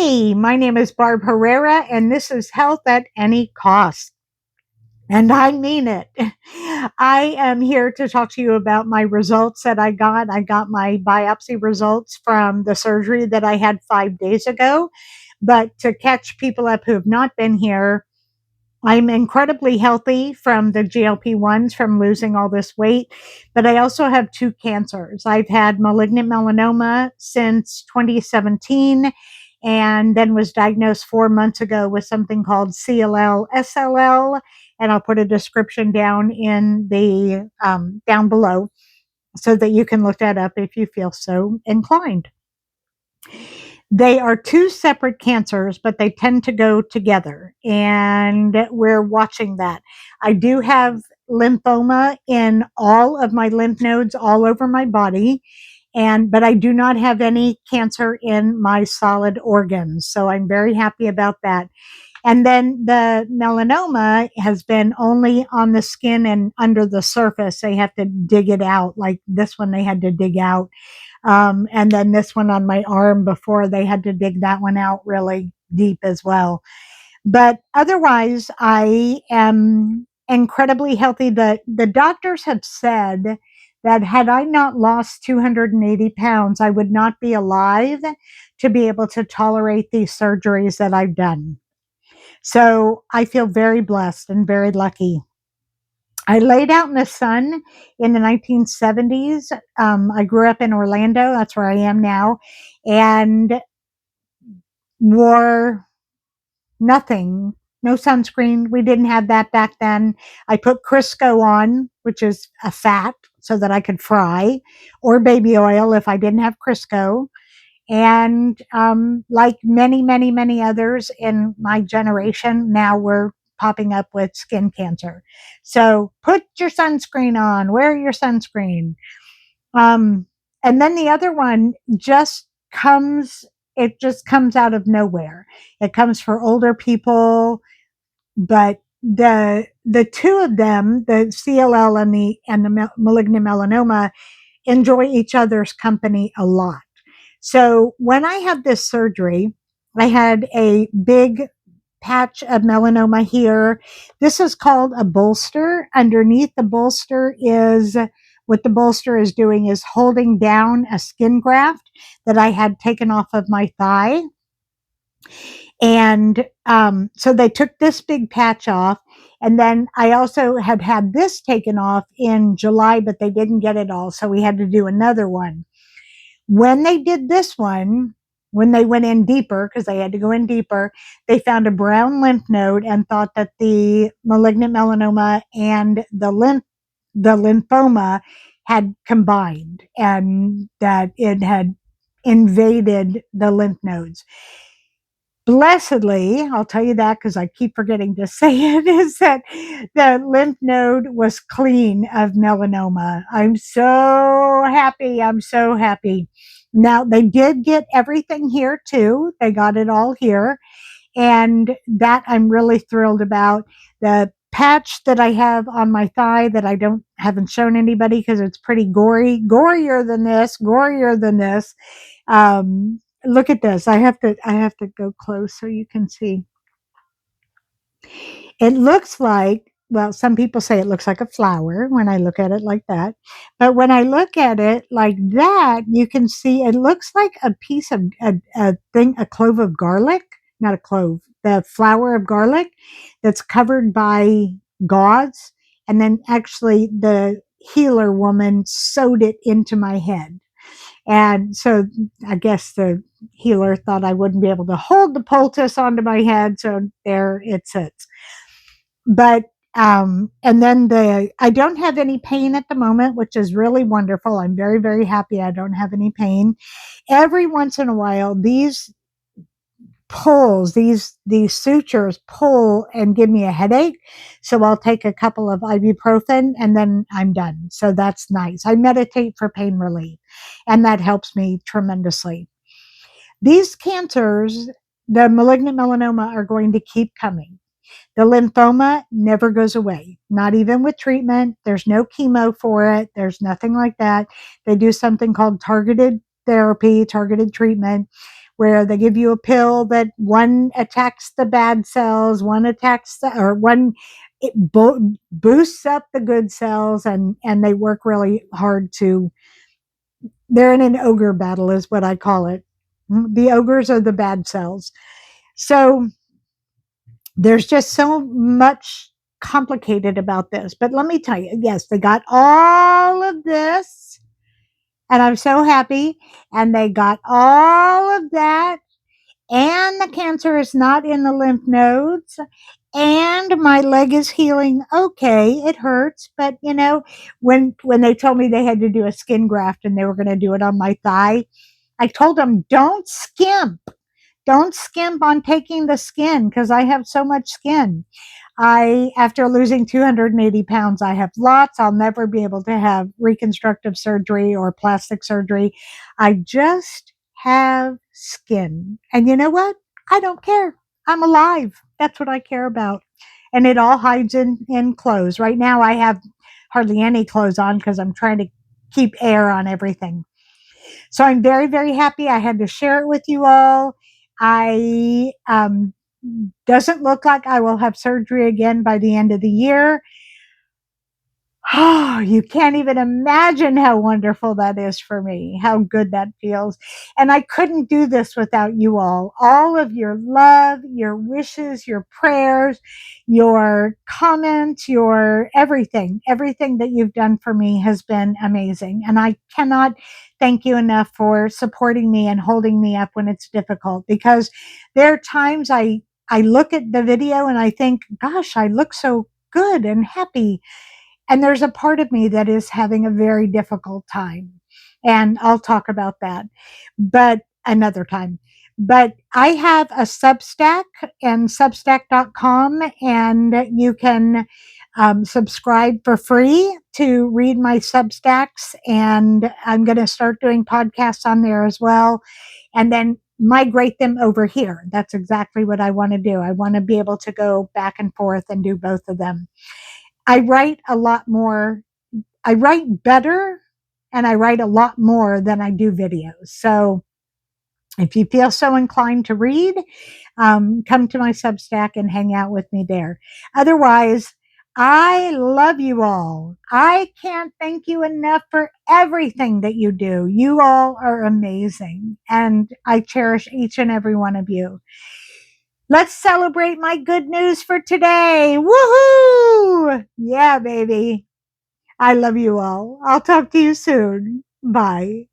Hey, my name is Barb Herrera, and this is Health at Any Cost. And I mean it. I am here to talk to you about my results that I got. I got my biopsy results from the surgery that I had 5 days ago. But to catch people up who have not been here, I'm incredibly healthy from the GLP-1s, from losing all this weight, but I also have two cancers. I've had malignant melanoma since 2017 and then was diagnosed 4 months ago with something called CLL SLL. And I'll put a description down in the down below so that you can look that up if you feel so inclined. They are two separate cancers, but they tend to go together, and we're watching that. I do have lymphoma in all of my lymph nodes all over my body, but I do not have any cancer in my solid organs. So I'm very happy about that. And then the melanoma has been only on the skin and under the surface. They have to dig it out. Like this one, they had to dig out. And then this one on my arm before, they had to dig that one out really deep as well. But otherwise, I am incredibly healthy. The doctors have said that had I not lost 280 pounds, I would not be alive to be able to tolerate these surgeries that I've done. So I feel very blessed and very lucky. I laid out in the sun in the 1970s. I grew up in Orlando. That's where I am now. And wore nothing, no sunscreen. We didn't have that back then. I put Crisco on, which is a fat, so that I could fry, or baby oil if I didn't have Crisco. And like many, many, many others in my generation, now we're popping up with skin cancer. So put your sunscreen on, wear your sunscreen. Um, and then the other one it just comes out of nowhere. It comes for older people, but the two of them, the CLL and the malignant melanoma, enjoy each other's company a lot. So when I had this surgery, I had a big patch of melanoma here. This is called a bolster. Underneath the bolster is what the bolster is doing is holding down a skin graft that I had taken off of my thigh. And so they took this big patch off. And then I also had this taken off in July, but they didn't get it all. So we had to do another one. When they did this one, when they went in deeper, because they had to go in deeper, they found a brown lymph node and thought that the malignant melanoma and the lymphoma had combined and that it had invaded the lymph nodes. Blessedly, I'll tell you that because I keep forgetting to say it, is that the lymph node was clean of melanoma. I'm so happy. I'm so happy. Now, they did get everything here too. They got it all here. And that I'm really thrilled about. The patch that I have on my thigh that I haven't shown anybody because it's pretty gory, gorier than this. Look at this. I have to go close so you can see. It looks like, well, some people say it looks like a flower when I look at it like that. But when I look at it like that, you can see it looks like a piece of a clove of garlic, not a clove, the flower of garlic that's covered by gauze. And then actually the healer woman sewed it into my head. And so I guess the healer thought I wouldn't be able to hold the poultice onto my head. So there it sits. But and then I don't have any pain at the moment, which is really wonderful. I'm very, very happy I don't have any pain. Every once in a while, these sutures pull and give me a headache. So I'll take a couple of ibuprofen and then I'm done. So that's nice. I meditate for pain relief and that helps me tremendously. These cancers, the malignant melanoma, are going to keep coming. The lymphoma never goes away, not even with treatment. There's no chemo for it. There's nothing like that. They do something called targeted therapy, targeted treatment, where they give you a pill that one attacks the bad cells, one attacks or one boosts up the good cells, and they work really hard to. They're in an ogre battle, is what I call it. The ogres are the bad cells. So there's just so much complicated about this. But let me tell you, yes, they got all of this, and I'm so happy. And they got all of that, and the cancer is not in the lymph nodes. And my leg is healing okay. It hurts, but when they told me they had to do a skin graft and they were going to do it on my thigh, I told them, don't skimp on taking the skin, because I have so much skin. After losing 280 pounds, I have lots. I'll never be able to have reconstructive surgery or plastic surgery. I just have skin. And you know what? I don't care. I'm alive. That's what I care about. And it all hides in clothes. Right now, I have hardly any clothes on because I'm trying to keep air on everything. So I'm very, very happy. I had to share it with you all. I doesn't look like I will have surgery again by the end of the year. Oh, you can't even imagine how wonderful that is for me, how good that feels. And I couldn't do this without you all. All of your love, your wishes, your prayers, your comments, your everything, everything that you've done for me has been amazing. And I cannot thank you enough for supporting me and holding me up when it's difficult, because there are times I look at the video and I think, gosh, I look so good and happy, and there's a part of me that is having a very difficult time. And I'll talk about that, but another time. But I have a Substack, and substack.com, and you can subscribe for free to read my Substacks. And I'm going to start doing podcasts on there as well. And then migrate them over here. That's exactly what I want to do. I want to be able to go back and forth and do both of them. I write a lot more. I write better, and I write a lot more than I do videos. So if you feel so inclined to read, come to my Substack and hang out with me there. Otherwise, I love you all. I can't thank you enough for everything that you do. You all are amazing, and I cherish each and every one of you. Let's celebrate my good news for today. Woohoo! Yeah, baby. I love you all. I'll talk to you soon. Bye.